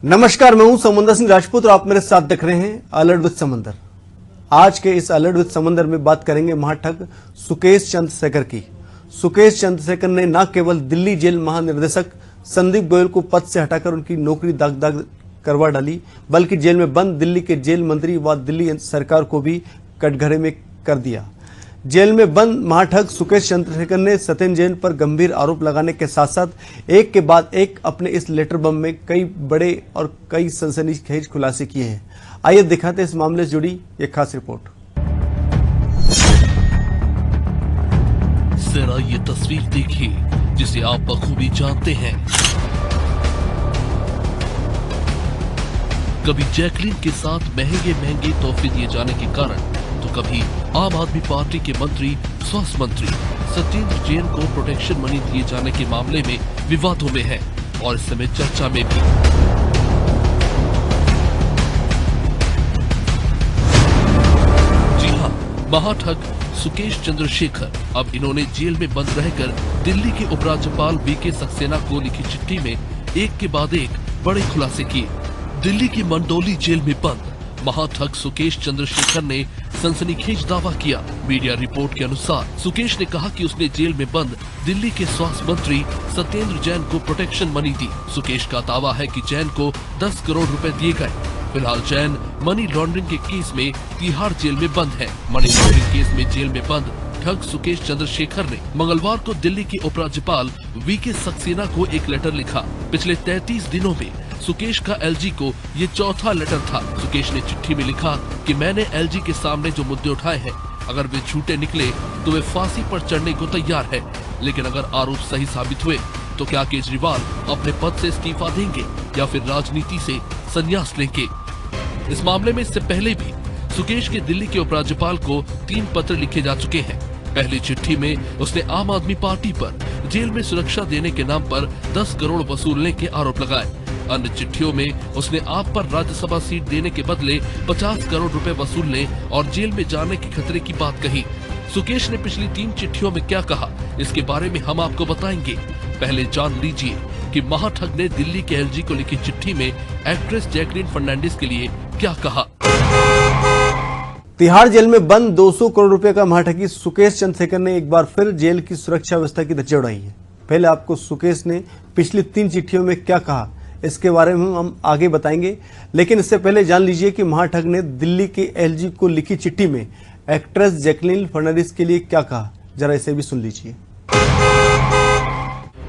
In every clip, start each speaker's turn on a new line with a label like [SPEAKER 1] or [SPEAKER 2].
[SPEAKER 1] नमस्कार, मैं हूं समंदर सिंह राजपूत और आप मेरे साथ देख रहे हैं अलर्ट विद समंदर। आज के इस अलर्ट विद समंदर में बात करेंगे महाठग सुकेश चंद्रशेखर की। सुकेश चंद्रशेखर ने न केवल दिल्ली जेल महानिर्देशक संदीप गोयल को पद से हटाकर उनकी नौकरी दाग करवा डाली, बल्कि जेल में बंद दिल्ली के जेल मंत्री व दिल्ली सरकार को भी कटघरे में कर दिया। जेल में बंद महाठग सुकेश चंद्रशेखर ने सत्येंद्र जैन पर गंभीर आरोप लगाने के साथ साथ एक के बाद एक अपने इस लेटर बम में कई बड़े और कई सनसनीखेज खुलासे किए हैं। आइए दिखाते हैं इस मामले से जुड़ी एक खास रिपोर्ट।
[SPEAKER 2] जरा ये तस्वीर देखिए जिसे आप बखूबी जानते हैं। कभी जैकलीन के साथ महंगे महंगे तोहफे दिए जाने के कारण तो कभी आम आदमी पार्टी के मंत्री स्वास्थ्य मंत्री सत्येंद्र जैन को प्रोटेक्शन मनी दिए जाने के मामले में विवादों में है और इस समय चर्चा में भी। जी हां, महाठग सुकेश चंद्रशेखर अब इन्होंने जेल में बंद रहकर दिल्ली के उपराज्यपाल वीके सक्सेना को लिखी चिट्ठी में एक के बाद एक बड़े खुलासे किए। दिल्ली की मंडोली जेल में बंद महाठग सुकेश चंद्रशेखर ने सनसनीखेज दावा किया। मीडिया रिपोर्ट के अनुसार सुकेश ने कहा कि उसने जेल में बंद दिल्ली के स्वास्थ्य मंत्री सत्येंद्र जैन को प्रोटेक्शन मनी दी। सुकेश का दावा है कि जैन को 10 करोड़ रुपए दिए गए। फिलहाल जैन मनी लॉन्ड्रिंग के केस में तिहाड़ जेल में बंद है। मनी लॉन्ड्रिंग केस में जेल में बंद ठग सुकेश चंद्रशेखर ने मंगलवार को दिल्ली के उपराज्यपाल वीके सक्सेना को एक लेटर लिखा। पिछले 33 दिनों में सुकेश का एलजी को ये चौथा लेटर था। सुकेश ने चिट्ठी में लिखा कि मैंने एलजी के सामने जो मुद्दे उठाए हैं, अगर वे झूठे निकले तो वे फांसी पर चढ़ने को तैयार है, लेकिन अगर आरोप सही साबित हुए तो क्या केजरीवाल अपने पद से इस्तीफा देंगे या फिर राजनीति से संन्यास लेंगे। इस मामले में इससे पहले भी सुकेश के दिल्ली के उपराज्यपाल को 3 पत्र लिखे जा चुके हैं। पहली चिट्ठी में उसने आम आदमी पार्टी पर जेल में सुरक्षा देने के नाम पर 10 करोड़ वसूलने के आरोप लगाए। अन्य चिट्ठियों में उसने आप पर राज्यसभा सीट देने के बदले 50 करोड़ रुपए वसूलने और जेल में जाने के खतरे की बात कही। सुकेश ने पिछली 3 चिट्ठियों में क्या कहा, इसके बारे में हम आपको बताएंगे। पहले जान लीजिए कि महाठग ने दिल्ली के एलजी को लिखी चिट्ठी में एक्ट्रेस जैकलीन फर्नांडिस के लिए क्या कहा।
[SPEAKER 1] तिहाड़ जेल में बंद 200 करोड़ रुपए का महाठगी सुकेश चंद्रशेखर ने एक बार फिर जेल की सुरक्षा व्यवस्था की धज्जियां उड़ाई है। पहले आपको सुकेश ने पिछली 3 चिट्ठियों में क्या कहा, इसके बारे में हम आगे बताएंगे, लेकिन इससे पहले जान लीजिए कि महाठग ने दिल्ली के एलजी को लिखी चिट्ठी में एक्ट्रेस जैकलीन फर्नांडिस के लिए क्या कहा। जरा इसे भी सुन लीजिए।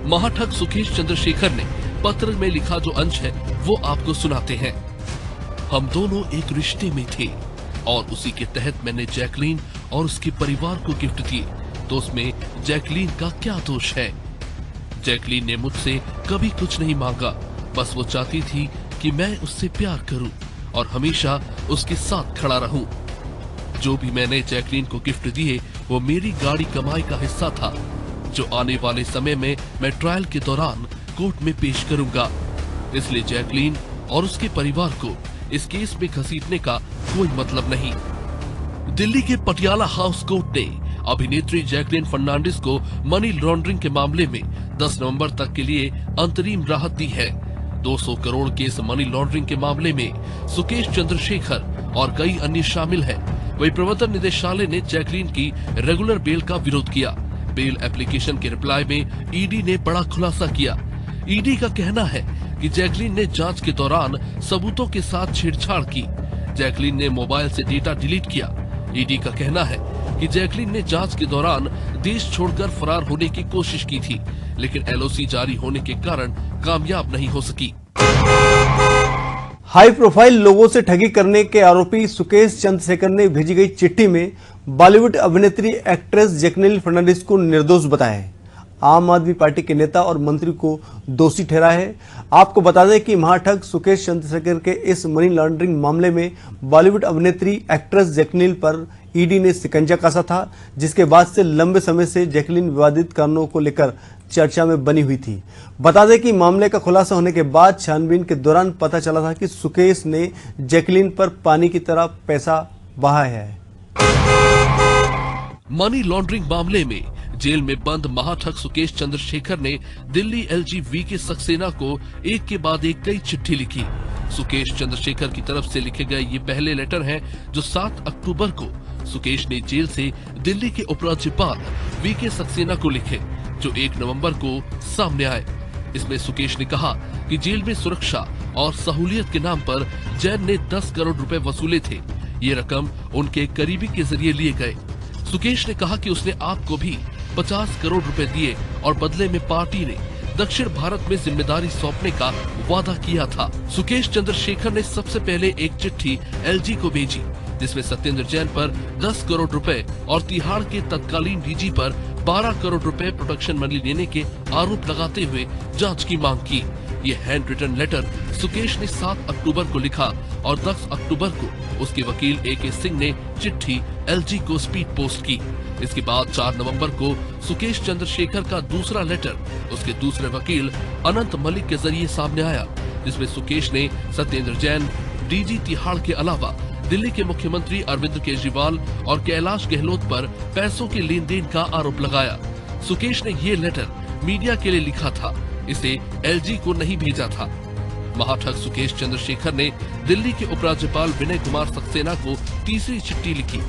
[SPEAKER 2] महाठग सुकेश चंद्रशेखर ने पत्र में लिखा जो अंश है वो आपको सुनाते हैं। हम दोनों एक रिश्ते में थे और उसी के तहत मैंने जैकलीन और उसके परिवार को गिफ्ट दिए, तो उसमें जैकलीन का क्या दोष है। जैकलीन ने मुझसे कभी कुछ नहीं मांगा, बस वो चाहती थी कि मैं उससे प्यार करूं और हमेशा उसके साथ खड़ा रहूं। जो भी मैंने जैकलीन को गिफ्ट दिए वो मेरी गाड़ी कमाई का हिस्सा था, जो आने वाले समय में मैं ट्रायल के दौरान कोर्ट में पेश करूंगा। इसलिए जैकलीन और उसके परिवार को इस केस में घसीटने का कोई मतलब नहीं। दिल्ली के पटियाला हाउस कोर्ट ने अभिनेत्री जैकलीन फर्नांडिस को मनी लॉन्ड्रिंग के मामले में 10 नवंबर तक के लिए अंतरिम राहत दी है। 200 करोड़ के इस मनी लॉन्ड्रिंग के मामले में सुकेश चंद्रशेखर और कई अन्य शामिल हैं। वहीं प्रवर्तन निदेशालय ने जैकलीन की रेगुलर बेल का विरोध किया। बेल एप्लीकेशन के रिप्लाई में ईडी ने बड़ा खुलासा किया। ईडी का कहना है कि जैकलीन ने जांच के दौरान सबूतों के साथ छेड़छाड़ की। जैकलीन ने मोबाइल से डेटा डिलीट किया। ईडी का कहना है कि जैकलीन ने जांच के दौरान देश छोड़कर फरार होने की कोशिश की थी, लेकिन एलओसी जारी होने के कारण कामयाब नहीं हो सकी।
[SPEAKER 1] हाई प्रोफाइल लोगों से ठगी करने के आरोपी सुकेश चंद्रशेखर ने भेजी गई चिट्ठी में बॉलीवुड अभिनेत्री एक्ट्रेस जैकलीन फर्नांडिस को निर्दोष बताया है। आम आदमी पार्टी के नेता और मंत्री को दोषी ठहरा है। आपको बता दें कि महाठग सुकेश चंद्रशेखर के इस मनी लॉन्ड्रिंग मामले में बॉलीवुड अभिनेत्री एक्ट्रेस जैकलीन पर ईडी ने शिकंजा कसा था, जिसके बाद से लंबे समय से जैकलीन विवादित कारणों को लेकर चर्चा में बनी हुई थी। बता दें कि मामले का खुलासा होने के बाद छानबीन के दौरान पता चला था कि सुकेश ने जैकलीन पर पानी की तरह पैसा बहाया है।
[SPEAKER 2] मनी लॉन्ड्रिंग मामले में जेल में बंद महाठग सुकेश चंद्रशेखर ने दिल्ली एलजी वीके सक्सेना को एक के बाद एक कई चिट्ठी लिखी। सुकेश चंद्रशेखर की तरफ से लिखे गए ये पहले लेटर हैं जो 7 अक्टूबर को सुकेश ने जेल से दिल्ली के उपराज्यपाल वीके सक्सेना को लिखे, जो 1 नवंबर को सामने आए। इसमें सुकेश ने कहा कि जेल में सुरक्षा और सहूलियत के नाम पर जैन ने 10 करोड़ रुपए वसूले थे। ये रकम उनके करीबी के जरिए लिए गए। सुकेश ने कहा कि उसने आपको भी 50 करोड़ रुपए दिए और बदले में पार्टी ने दक्षिण भारत में जिम्मेदारी सौंपने का वादा किया था। सुकेश चंद्रशेखर ने सबसे पहले एक चिट्ठी एलजी को भेजी, जिसमें सत्येंद्र जैन पर 10 करोड़ रुपए और तिहाड़ के तत्कालीन डीजी पर 12 करोड़ रुपए प्रोटेक्शन मनी लेने के आरोप लगाते हुए जांच की मांग की। ये हैंड रिटन लेटर सुकेश ने 7 अक्टूबर को लिखा और 10 अक्टूबर को उसके वकील AK सिंह ने चिट्ठी एलजी को स्पीड पोस्ट की। इसके बाद 4 नवंबर को सुकेश चंद्रशेखर का दूसरा लेटर उसके दूसरे वकील अनंत मलिक के जरिए सामने आया, जिसमें सुकेश ने सत्येंद्र जैन, डीजी तिहाड़ के अलावा दिल्ली के मुख्यमंत्री अरविंद केजरीवाल और कैलाश गहलोत पर पैसों के लेन देन का आरोप लगाया। सुकेश ने ये लेटर मीडिया के लिए लिखा था, इसे एलजी को नहीं भेजा था। महाठग सुकेश चंद्रशेखर ने दिल्ली के उपराज्यपाल विनय कुमार सक्सेना को तीसरी चिट्ठी लिखी।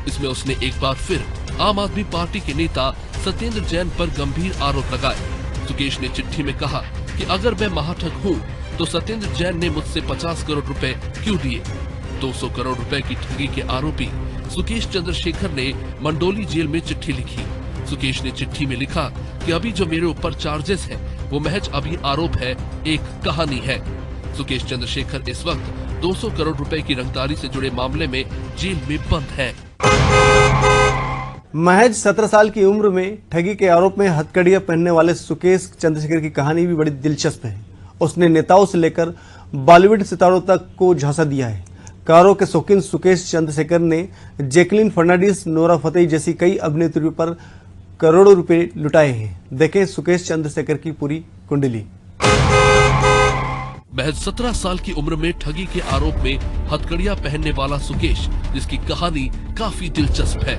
[SPEAKER 2] इसमें उसने एक बार फिर आम आदमी पार्टी के नेता सत्येंद्र जैन पर गंभीर आरोप लगाए। सुकेश ने चिट्ठी में कहा कि अगर मैं महाठग हूँ तो सत्येंद्र जैन ने मुझसे 50 करोड़ रुपए क्यों दिए। 200 करोड़ रुपए की ठगी के आरोपी सुकेश चंद्रशेखर ने मंडोली जेल में चिट्ठी लिखी। सुकेश ने चिट्ठी में लिखा कि अभी जो मेरे ऊपर चार्जेस हैं वो महज अभी आरोप है, एक कहानी है। सुकेश चंद्रशेखर इस वक्त 200 करोड़ रुपए की रंगदारी से जुड़े मामले में जेल में बंद है।
[SPEAKER 1] महज 17 साल की उम्र में ठगी के आरोप में हथकड़ियां पहनने वाले सुकेश चंद्रशेखर की कहानी भी बड़ी दिलचस्प है। उसने नेताओं से लेकर बॉलीवुड सितारों तक को झांसा दिया है। कारों के शौकीन सुकेश चंद्रशेखर ने जैकलीन फर्नांडिस, नोरा फतेही जैसी कई अभिनेत्रियों पर करोड़ों रुपए लुटाए हैं। देखें सुकेश चंद्रशेखर की पूरी कुंडली।
[SPEAKER 2] महज 17 साल की उम्र में ठगी के आरोप में हथकड़ियां पहनने वाला सुकेश, जिसकी कहानी काफी दिलचस्प है।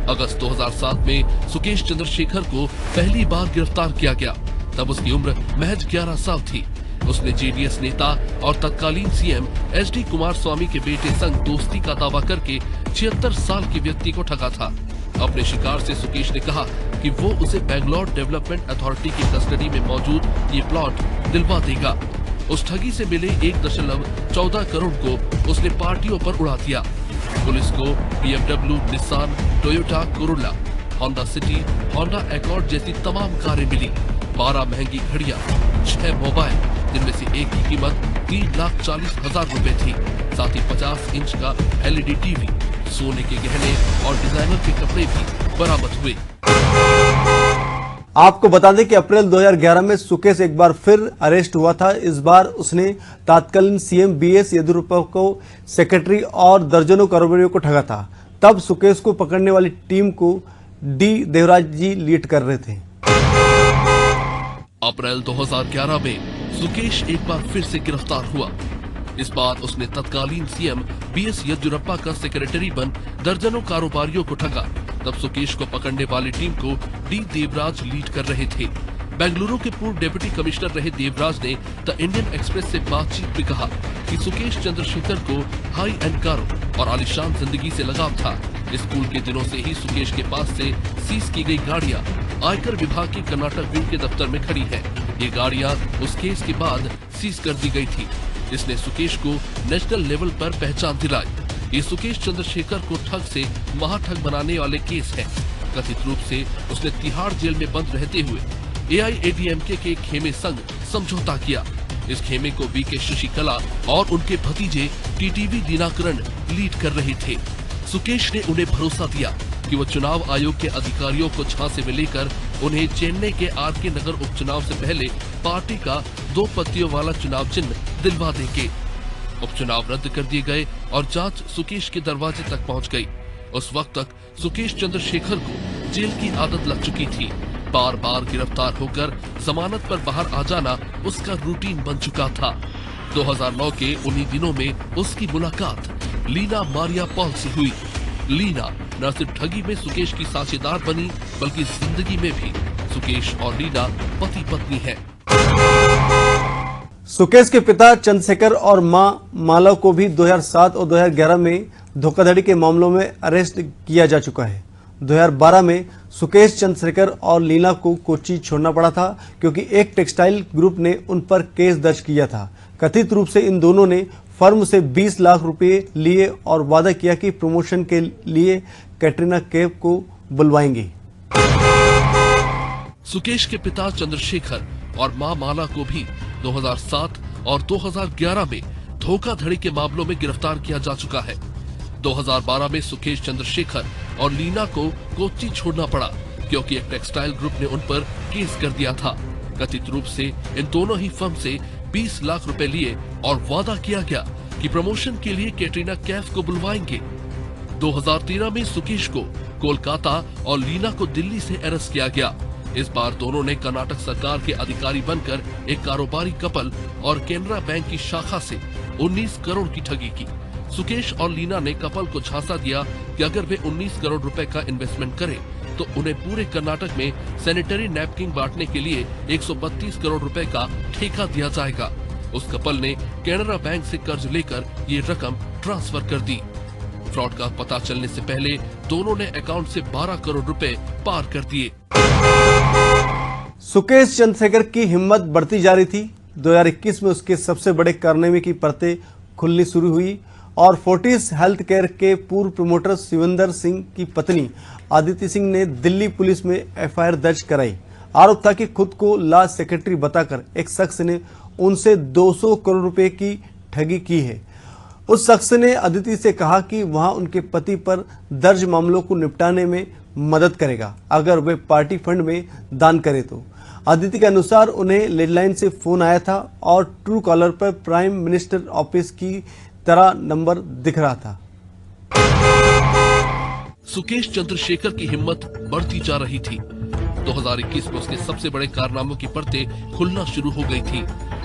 [SPEAKER 2] अगस्त 2007 में सुकेश चंद्रशेखर को पहली बार गिरफ्तार किया गया। तब उसकी उम्र महज 11 साल थी। उसने जेडीएस नेता और तत्कालीन सीएम HD कुमारस्वामी के बेटे संग दोस्ती का दावा करके 76 साल के व्यक्ति को ठगा था। अपने शिकार से सुकेश ने कहा कि वो उसे बेंगलोर डेवलपमेंट अथॉरिटी की कस्टडी में मौजूद ये प्लॉट दिलवा देगा। उस ठगी से मिले 1.14 करोड़ को उसने पार्टियों पर उड़ा दिया। पुलिस को BMW, Nissan, Toyota Corolla, Honda city, Honda accord जैसी तमाम कारें मिली। 12 महंगी घड़ियां, 6 मोबाइल, जिनमें से एक की कीमत 3,40,000 रुपए थी। साथ ही 50 इंच का LED टीवी, सोने के गहने और डिजाइनर के कपड़े भी बरामद हुए।
[SPEAKER 1] आपको बता दें कि अप्रैल 2011 में सुकेश एक बार फिर अरेस्ट हुआ था। इस बार उसने तत्कालीन सीएम BS येदियुरप्पा को सेक्रेटरी और दर्जनों कारोबारियों को ठगा था। तब सुकेश को पकड़ने वाली टीम को D देवराज जी लीड कर रहे थे।
[SPEAKER 2] अप्रैल 2011 में सुकेश एक बार फिर से गिरफ्तार हुआ। इस बार उसने तत्कालीन सीएम BS येदियुरप्पा का सेक्रेटरी बन दर्जनों कारोबारियों को ठगा। तब सुकेश को पकड़ने वाली टीम को D देवराज लीड कर रहे थे। बेंगलुरु के पूर्व डिप्टी कमिश्नर रहे देवराज ने द इंडियन एक्सप्रेस से बातचीत में कहा कि सुकेश चंद्रशेखर को हाई एंड कारों और आलीशान जिंदगी से लगाव था। स्कूल के दिनों से ही सुकेश के पास से सीज की गई गाड़ियां आयकर विभाग की कर्नाटक विंग के दफ्तर में खड़ी है। ये गाड़ियां उस केस के बाद सीज कर दी गई थी। इसने सुकेश को नेशनल लेवल पर पहचान दिलाई। ये सुकेश चंद्रशेखर को ठग से महाठग बनाने वाले केस है। कथित रूप से उसने तिहाड़ जेल में बंद रहते हुए AIADMK के खेमे संग समझौता किया। इस खेमे को VK शशिकला और उनके भतीजे TTV दिनाकरण लीड कर रहे थे। सुकेश ने उन्हें भरोसा दिया कि वो चुनाव आयोग के अधिकारियों को झांसे में लेकर उन्हें चेन्नई के RK नगर उपचुनाव से पहले पार्टी का 2 पत्तियों वाला चुनाव चिन्ह दिलवा देंगे। उपचुनाव रद्द कर दिए गए और जांच सुकेश के दरवाजे तक पहुंच गई। उस वक्त तक सुकेश चंद्रशेखर को जेल की आदत लग चुकी थी। बार बार गिरफ्तार होकर जमानत पर बाहर आ जाना उसका रूटीन बन चुका था। 2009 के उन्हीं दिनों में उसकी मुलाकात लीना मारिया पॉल से हुई। लीना न सिर्फ ठगी में सुकेश की साझेदार बनी, बल्कि जिंदगी में भी सुकेश और लीना पति पत्नी हैं।
[SPEAKER 1] सुकेश के पिता चंद्रशेखर और मां माला को भी 2007 और 2011 में धोखाधड़ी के मामलों में अरेस्ट किया जा चुका है। 2012 में सुकेश, चंद्रशेखर और लीना को कोच्चि छोड़ना पड़ा था क्योंकि एक टेक्सटाइल ग्रुप ने उन पर केस दर्ज किया था। कथित रूप से इन दोनों ने फर्म से 20 लाख रुपए लिए और वादा किया कि प्रमोशन के लिए कैटरीना कैफ को बुलवाएंगे।
[SPEAKER 2] सुकेश के पिता चंद्रशेखर और मां माला को भी 2007 और 2011 में धोखाधड़ी के मामलों में गिरफ्तार किया जा चुका है। 2012 में सुकेश, चंद्रशेखर और लीना को कोच्चि छोड़ना पड़ा क्योंकि एक टेक्सटाइल ग्रुप ने उन पर केस कर दिया था। कथित रूप से इन दोनों ही फर्म से 20 लाख रुपए लिए और वादा किया गया कि प्रमोशन के लिए कैटरीना कैफ को बुलवाएंगे। 2013 में सुकेश को कोलकाता और लीना को दिल्ली से अरेस्ट किया गया। इस बार दोनों ने कर्नाटक सरकार के अधिकारी बनकर एक कारोबारी कपल और केनरा बैंक की शाखा से 19 करोड़ की ठगी की। सुकेश और लीना ने कपल को झांसा दिया कि अगर वे 19 करोड़ रुपए का इन्वेस्टमेंट करें तो उन्हें पूरे कर्नाटक में सैनिटरी नैपकिन बांटने के लिए 132 करोड़ रुपए का ठेका दिया जाएगा। उस कपल ने केनरा बैंक से कर्ज लेकर ये रकम ट्रांसफर कर दी। फ्रॉड का पता चलने से पहले दोनों ने अकाउंट से 12 करोड़ रुपए पार कर दिए।
[SPEAKER 1] सुकेश चंद्रशेखर की हिम्मत बढ़ती जा रही थी। 2021 में उसके सबसे बड़े कारनामे की परतें खुलनी शुरू हुई और फोर्टिस हेल्थ केयर के पूर्व प्रमोटर शिविंदर सिंह की पत्नी आदिति सिंह ने दिल्ली पुलिस में एफआईआर दर्ज कराई। आरोप था कि खुद को लॉ सेक्रेटरी बताकर एक शख्स ने उनसे 200 करोड़ रुपए की ठगी की है। उस शख्स ने आदिति से कहा कि वहां उनके पति पर दर्ज मामलों को निपटाने में मदद करेगा अगर वे पार्टी फंड में दान करें तो। आदिति के अनुसार उन्हें लैंडलाइन से फोन आया था और ट्रू कॉलर पर प्राइम मिनिस्टर ऑफिस की तरह नंबर दिख रहा था।
[SPEAKER 2] सुकेश चंद्रशेखर की हिम्मत बढ़ती जा रही थी। 2021 में उसके सबसे बड़े कारनामों की परतें खुलना शुरू हो गई थी।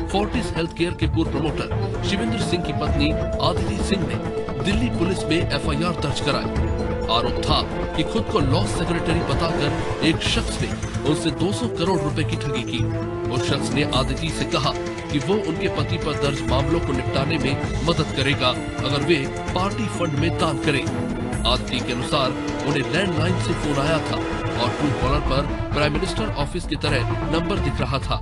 [SPEAKER 2] फोर्टिस हेल्थ केयर के पूर्व प्रमोटर शिविंदर सिंह की पत्नी आदिति सिंह ने दिल्ली पुलिस में एफआईआर दर्ज कराई। आरोप था कि खुद को लॉ सेक्रेटरी बताकर एक शख्स ने उनसे 200 करोड़ रुपए की ठगी की। उस शख्स ने आदिति से कहा कि वो उनके पति पर दर्ज मामलों को निपटाने में मदद करेगा अगर वे पार्टी फंड में दान करें। आदिति के अनुसार उन्हें लैंडलाइन से फोन आया था और ट्रू कॉलर पर प्राइम मिनिस्टर ऑफिस की तरह नंबर दिख रहा था।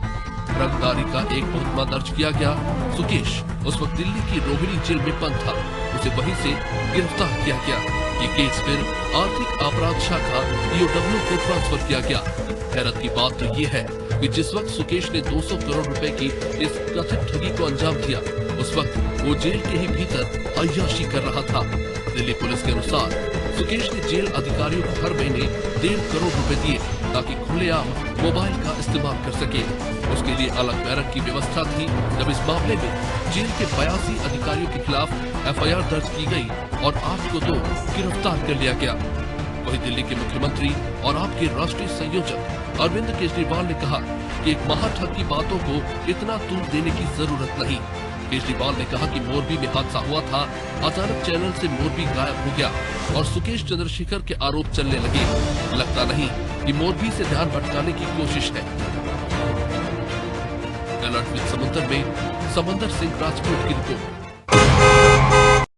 [SPEAKER 2] रंगदारी का एक मुकदमा दर्ज किया गया। सुकेश उस वक्त दिल्ली की रोहिणी जेल में बंद था। उसे वहीं से गिरफ्तार किया गया। ये केस फिर आर्थिक अपराध शाखा EOW को ट्रांसफर किया गया। हैरत की बात तो ये है कि जिस वक्त सुकेश ने 200 करोड़ रुपए की इस कथित ठगी को अंजाम दिया, उस वक्त वो जेल के ही भीतर अय्याशी कर रहा था। दिल्ली पुलिस के अनुसार सुकेश ने जेल अधिकारियों को हर महीने 1.5 करोड़ रुपए दिए ताकि खुलेआम मोबाइल का इस्तेमाल कर सके। उसके लिए अलग बैरक की व्यवस्था थी। जब इस मामले में जेल के 82 अधिकारियों के खिलाफ एफआईआर दर्ज की गई और 8 को तो गिरफ्तार कर लिया गया। वहीं दिल्ली के मुख्यमंत्री और आपके राष्ट्रीय संयोजक अरविंद केजरीवाल ने कहा कि एक महाठग की बातों को इतना तूल देने की जरूरत नहीं। केजरीवाल ने कहा कि मोरबी में हादसा हुआ था, अचानक चैनल से मोरबी गायब हो गया और सुकेश चंद्रशेखर के आरोप चलने लगे। लगता नहीं कि मोरबी से ध्यान भटकाने की कोशिश है। अलर्ट विद समुंदर में समंदर सिंह राजपूत की रिपोर्ट।